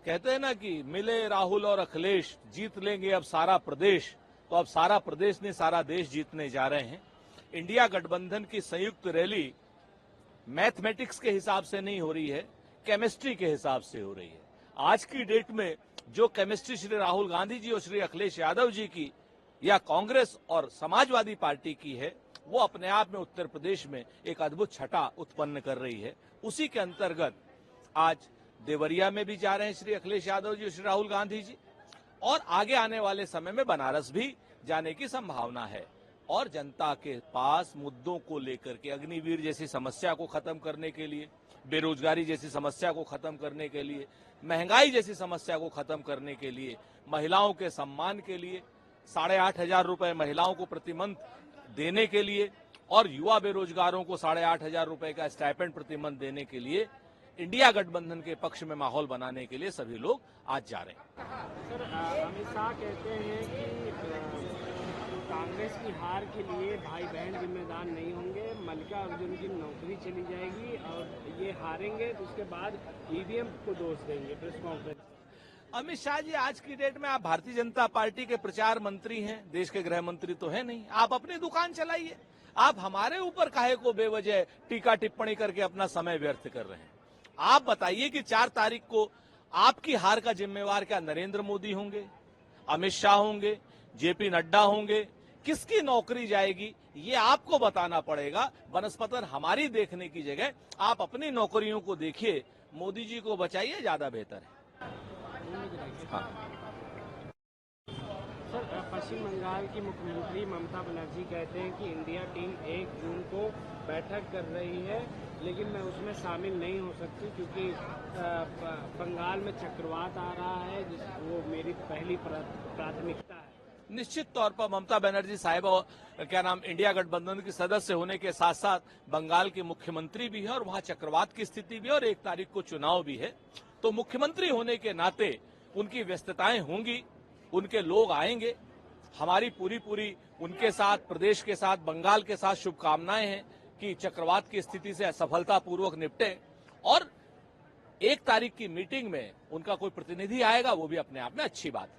कहते हैं ना कि मिले राहुल और अखिलेश, जीत लेंगे अब सारा प्रदेश। तो अब सारा प्रदेश नहीं, सारा देश जीतने जा रहे हैं। इंडिया गठबंधन की संयुक्त रैली मैथमेटिक्स के हिसाब से नहीं हो रही है, केमिस्ट्री के हिसाब से हो रही है। आज की डेट में जो केमिस्ट्री श्री राहुल गांधी जी और श्री अखिलेश यादव जी की या कांग्रेस और समाजवादी पार्टी की है, वो अपने आप में उत्तर प्रदेश में एक अद्भुत छटा उत्पन्न कर रही है। उसी के अंतर्गत आज देवरिया में भी जा रहे हैं श्री अखिलेश यादव जी और श्री राहुल गांधी जी, और आगे आने वाले समय में बनारस भी जाने की संभावना है। और जनता के पास मुद्दों को लेकर के, अग्निवीर जैसी समस्या को खत्म करने के लिए, बेरोजगारी जैसी समस्या को खत्म करने के लिए, महंगाई जैसी समस्या को खत्म करने के लिए, महिलाओं के सम्मान के लिए, 8,500 रुपए महिलाओं को प्रति मंथ देने के लिए और युवा बेरोजगारों को 8,500 रुपए का स्टाइपेंड प्रति मंथ देने के लिए इंडिया गठबंधन के पक्ष में माहौल बनाने के लिए सभी लोग आज जा रहे हैं। सर, अमित शाह कहते हैं कि कांग्रेस की हार के लिए भाई बहन जिम्मेदार नहीं होंगे, मल्लिकार्जुन की नौकरी चली जाएगी और ये हारेंगे तो उसके बाद ईवीएम को दोष देंगे प्रेस कॉन्फ्रेंस। अमित शाह जी, आज की डेट में आप भारतीय जनता पार्टी के प्रचार मंत्री हैं, देश के गृह मंत्री तो है नहीं। आप अपनी दुकान चलाइए, आप हमारे ऊपर काहे को बेवजह टीका टिप्पणी करके अपना समय व्यर्थ कर रहे हैं। आप बताइए कि 4 तारीख को आपकी हार का जिम्मेवार क्या नरेंद्र मोदी होंगे, अमित शाह होंगे, जेपी नड्डा होंगे? किसकी नौकरी जाएगी ये आपको बताना पड़ेगा। बनस्पतन हमारी देखने की जगह आप अपनी नौकरियों को देखिए, मोदी जी को बचाइए, ज्यादा बेहतर है। हाँ। सर, पश्चिम बंगाल की मुख्यमंत्री ममता बनर्जी कहते हैं कि इंडिया टीम 1 जून को बैठक कर रही है, लेकिन मैं उसमें शामिल नहीं हो सकती क्योंकि बंगाल में चक्रवात आ रहा है, वो मेरी पहली प्राथमिकता है। निश्चित तौर पर ममता बनर्जी साहिबा इंडिया गठबंधन की सदस्य होने के साथ साथ बंगाल की मुख्यमंत्री भी है और वहां चक्रवात की स्थिति भी है और 1 तारीख को चुनाव भी है। तो मुख्यमंत्री होने के नाते उनकी व्यस्तताएं होंगी, उनके लोग आएंगे। हमारी पूरी उनके साथ, प्रदेश के साथ, बंगाल के साथ शुभकामनाएं हैं कि चक्रवात की स्थिति से सफलतापूर्वक निपटे और 1 तारीख की मीटिंग में उनका कोई प्रतिनिधि आएगा, वो भी अपने आप में अच्छी बात है।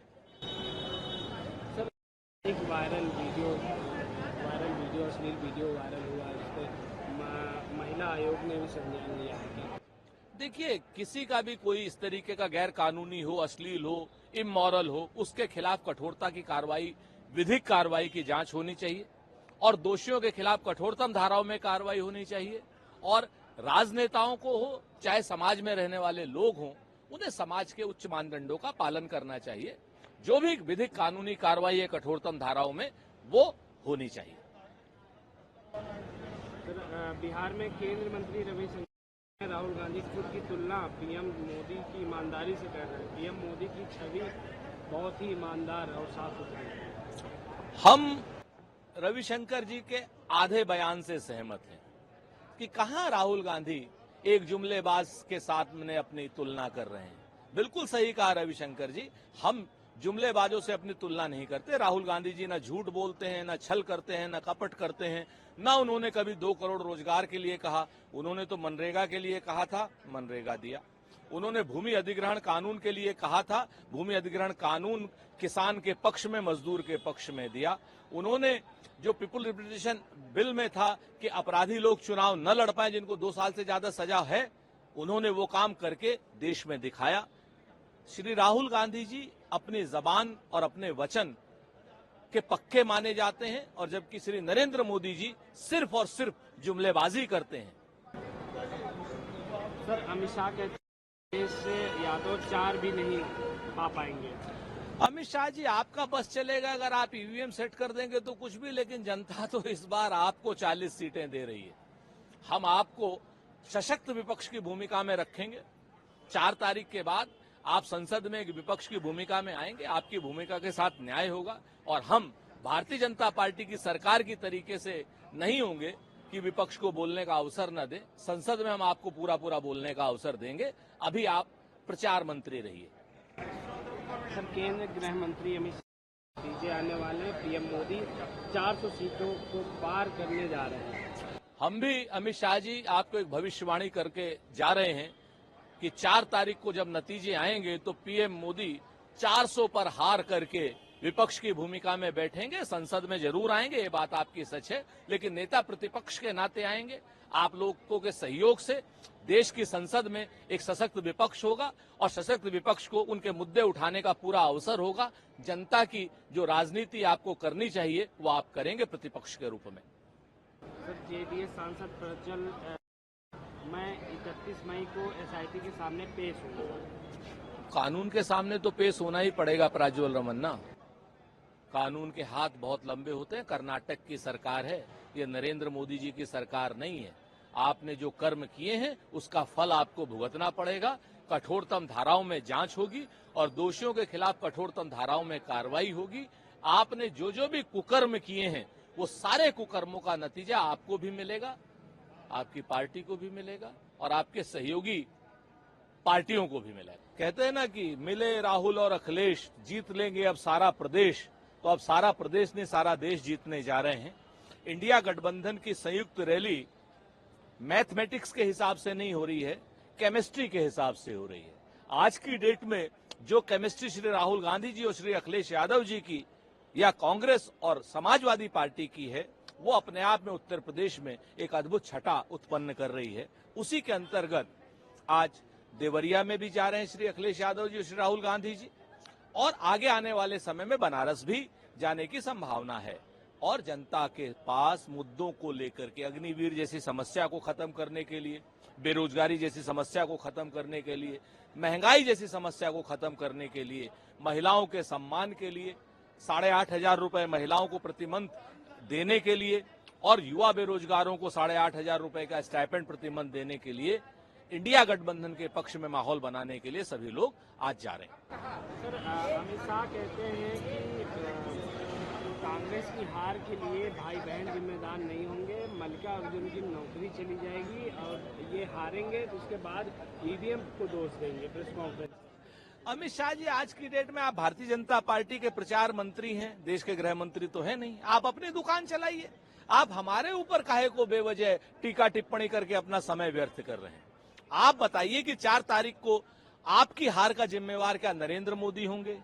एक वायरल वीडियो अश्लील वीडियो वायरल हुआ, इस पर महिला आयोग ने भी संज्ञान लिया है। देखिए, किसी का भी कोई इस तरीके का गैर कानूनी हो, अश्लील हो, इमोरल हो, उसके खिलाफ कठोरता की कार्रवाई, विधिक कार्रवाई की जांच होनी चाहिए और दोषियों के खिलाफ कठोरतम धाराओं में कार्रवाई होनी चाहिए। और राजनेताओं को हो चाहे समाज में रहने वाले लोग हों, उन्हें समाज के उच्च मानदंडों का पालन करना चाहिए। जो भी विधिक कानूनी कार्रवाई है कठोरतम धाराओं में, वो होनी चाहिए। बिहार में केंद्रीय मंत्री रविशंकर राहुल गांधी खुद की तुलना पीएम मोदी की ईमानदारी से कर रहे हैं। पीएम मोदी की छवि बहुत ही ईमानदार और साफ सुथरी है। हम रविशंकर जी के आधे बयान से सहमत हैं कि कहां राहुल गांधी एक जुमलेबाज के साथ में अपनी तुलना कर रहे हैं। बिल्कुल सही कहा रविशंकर जी, हम जुमलेबाजों से अपनी तुलना नहीं करते। राहुल गांधी जी न झूठ बोलते हैं, न छल करते हैं, न कपट करते हैं, न उन्होंने कभी 2 करोड़ रोजगार के लिए कहा। उन्होंने तो मनरेगा के लिए कहा था, मनरेगा दिया। उन्होंने भूमि अधिग्रहण कानून के लिए कहा था, भूमि अधिग्रहण कानून किसान के पक्ष में, मजदूर के पक्ष में दिया। उन्होंने जो पीपुल रिप्रेजेंटेशन बिल में था कि अपराधी लोग चुनाव न लड़ पाए जिनको 2 साल से ज्यादा सजा है, उन्होंने वो काम करके देश में दिखाया। श्री राहुल गांधी जी अपनी जबान और अपने वचन के पक्के माने जाते हैं और जबकि श्री नरेंद्र मोदी जी सिर्फ और सिर्फ जुमलेबाजी करते हैं। सर, अमित शाह कहते हैं से यादव 4 भी नहीं पा पाएंगे। अमित शाह जी, आपका बस चलेगा अगर आप ईवीएम सेट कर देंगे तो कुछ भी, लेकिन जनता तो इस बार आपको 40 सीटें दे रही है। हम आपको सशक्त विपक्ष की भूमिका में रखेंगे। 4 तारीख के बाद आप संसद में एक विपक्ष की भूमिका में आएंगे, आपकी भूमिका के साथ न्याय होगा और हम भारतीय जनता पार्टी की सरकार की तरीके से नहीं होंगे कि विपक्ष को बोलने का अवसर न दें। संसद में हम आपको पूरा बोलने का अवसर देंगे। अभी आप प्रचार मंत्री रहिए। सर, केंद्रीय गृह मंत्री अमित शाह दीजिए आने वाले पीएम मोदी 400 सीटों को पार करने जा रहे हैं। हम भी अमित शाह जी आपको एक भविष्यवाणी करके जा रहे हैं कि 4 तारीख को जब नतीजे आएंगे तो पीएम मोदी 400 पर हार करके विपक्ष की भूमिका में बैठेंगे। संसद में जरूर आएंगे, ये बात आपकी सच है, लेकिन नेता प्रतिपक्ष के नाते आएंगे। आप लोगों के सहयोग से देश की संसद में एक सशक्त विपक्ष होगा और सशक्त विपक्ष को उनके मुद्दे उठाने का पूरा अवसर होगा। जनता की जो राजनीति आपको करनी चाहिए वो आप करेंगे प्रतिपक्ष के रूप में। सर, जेडीएस सांसद प्रज्वल मैं 31 मई को एसआईटी के सामने पेश हूँ। कानून के सामने तो पेश होना ही पड़ेगा प्रज्वल रमन्ना। कानून के हाथ बहुत लंबे होते हैं। कर्नाटक की सरकार है, ये नरेंद्र मोदी जी की सरकार नहीं है। आपने जो कर्म किए हैं उसका फल आपको भुगतना पड़ेगा। कठोरतम धाराओं में जांच होगी और दोषियों के खिलाफ कठोरतम धाराओं में कार्रवाई होगी। आपने जो जो भी कुकर्म किए हैं वो सारे कुकर्मों का नतीजा आपको भी मिलेगा, आपकी पार्टी को भी मिलेगा और आपके सहयोगी पार्टियों को भी मिलेगा। कहते हैं ना कि मिले राहुल और अखिलेश, जीत लेंगे अब सारा प्रदेश। तो अब सारा प्रदेश नहीं, सारा देश जीतने जा रहे हैं। इंडिया गठबंधन की संयुक्त रैली मैथमेटिक्स के हिसाब से नहीं हो रही है, केमिस्ट्री के हिसाब से हो रही है। आज की डेट में जो केमिस्ट्री श्री राहुल गांधी जी और श्री अखिलेश यादव जी की या कांग्रेस और समाजवादी पार्टी की है, वो अपने आप में उत्तर प्रदेश में एक अद्भुत छटा उत्पन्न कर रही है। उसी के अंतर्गत आज देवरिया में भी जा रहे हैं श्री अखिलेश यादव जी और श्री राहुल गांधी जी, और आगे आने वाले समय में बनारस भी जाने की संभावना है। और जनता के पास मुद्दों को लेकर के, अग्निवीर जैसी समस्या को खत्म करने के लिए, बेरोजगारी जैसी समस्या को खत्म करने के लिए, महंगाई जैसी समस्या को खत्म करने के लिए, महिलाओं के सम्मान के लिए, 8,500 रुपए महिलाओं को प्रति मंथ देने के लिए और युवा बेरोजगारों को 8,500 रुपए का स्टाइपेंड प्रति मंथ देने के लिए इंडिया गठबंधन के पक्ष में माहौल बनाने के लिए सभी लोग आज जा रहे हैं। सर, अमित शाह कहते हैं कि कांग्रेस की हार के लिए भाई बहन जिम्मेदार नहीं होंगे, मल्लिकार्जुन की नौकरी चली जाएगी और ये हारेंगे तो उसके बाद ईवीएम को दोष देंगे प्रेस कॉन्फ्रेंस। अमित शाह जी, आज की डेट में आप भारतीय जनता पार्टी के प्रचार मंत्री हैं, देश के गृह मंत्री तो है नहीं। आप अपनी दुकान चलाइए, आप हमारे ऊपर काहे को बेवजह टीका टिप्पणी करके अपना समय व्यर्थ कर रहे हैं। आप बताइए कि 4 तारीख को आपकी हार का जिम्मेवार क्या नरेंद्र मोदी होंगे,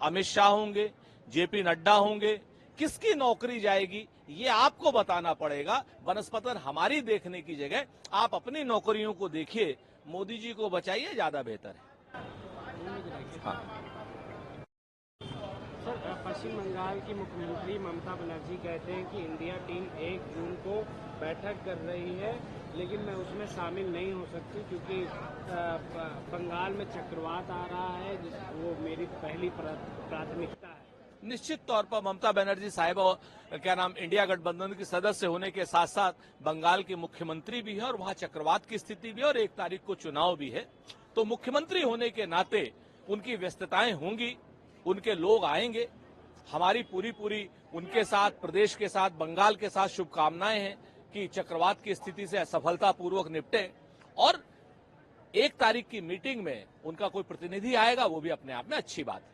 अमित शाह होंगे, जेपी नड्डा होंगे? किसकी नौकरी जाएगी ये आपको बताना पड़ेगा। बनस्पतन हमारी देखने की जगह आप अपनी नौकरियों को देखिए, मोदी जी को बचाइए, ज्यादा बेहतर है। हाँ। सर, पश्चिम बंगाल की मुख्यमंत्री ममता बनर्जी कहते हैं कि इंडिया टीम 1 जून को बैठक कर रही है, लेकिन मैं उसमें शामिल नहीं हो सकती क्योंकि बंगाल में चक्रवात आ रहा है, वो मेरी पहली प्राथमिकता है। निश्चित तौर पर ममता बनर्जी साहिबा इंडिया गठबंधन की सदस्य होने के साथ साथ बंगाल की मुख्यमंत्री भी है और वहां चक्रवात की स्थिति भी है और 1 तारीख को चुनाव भी है। तो मुख्यमंत्री होने के नाते उनकी व्यस्तताएं होंगी, उनके लोग आएंगे। हमारी पूरी उनके साथ, प्रदेश के साथ, बंगाल के साथ शुभकामनाएं हैं कि चक्रवात की स्थिति से सफलतापूर्वक निपटे और 1 तारीख की मीटिंग में उनका कोई प्रतिनिधि आएगा, वो भी अपने आप में अच्छी बात है।